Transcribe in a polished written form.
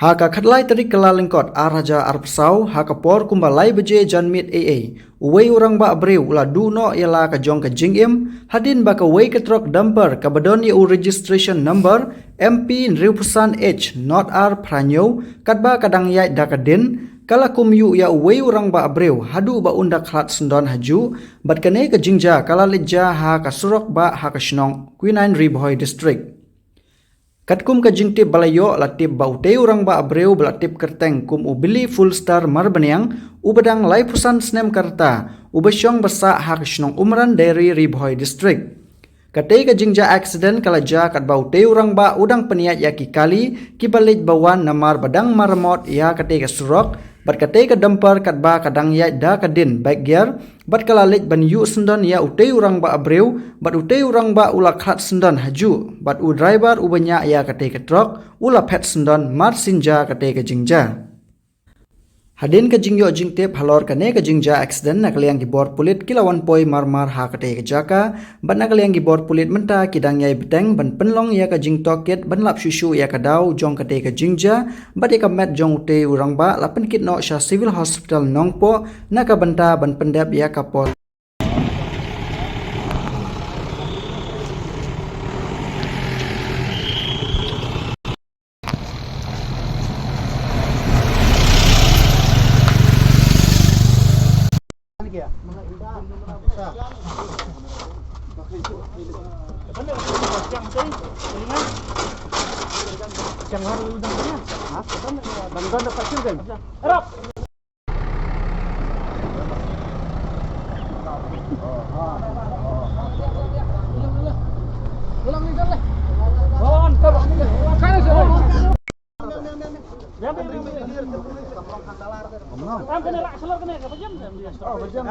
Haka khadlai tadi kala lengkot araja arpsau haka por kumbalai beje janmit AA. Uwei orang ba abreu ula duno ialah ka jong ka jingim hadin ba ka wei ketrok dumper ka badon u registration number MP Nriupusan H not R Pranyo katba kadang yai dakadin kala kumyu ya uwei orang ba abreu hadu ba undak khat sendon haju bat kane ka jingja kala leja ha ka surok ba ha ka shnong Quinine Riboy district. Katkum ka jingtip balayo latip baute orang ba abreu belatip kerteng kum ubili full star marbanyang ubadang lai pusan snem karta ubasyong basa hak shnong umran dari Riboy district. Katei ka jingja accident kalaja kat baute orang ba udang peniat yaki kali kibalit bawan namar badang marmot ya katei ka surok bat katei ka dumper kat ba kadang ya da kadin baik gear bat kalalit ban yu sendon ya utei orang ba abreu bat utei orang ba ula khat sendon haju bat u driver ubanya ya katei ka truck ula pet sendon mar sinja katei ka jingja. Hadin ka jingyo jingtip halor kane ka jingja accident nakaliang gibor pulit kilawan poi marmar ha katei ka jaka ban nakaliang gibor pulit menta kidang yai beteng ban penlong ya ka jing toket ban lap susu ya ka dau jong katei ka jingja bat ya ka met jong ute urang ba lapen kit no sha civil hospital nongpo naka benta ban pendap ya ka pot. Bantuan dapat juga. Erop. Ulang ni dah. Bawan ke. Kana sih. Yang penting Am kena rak selor kena ke jam. Oh, jam.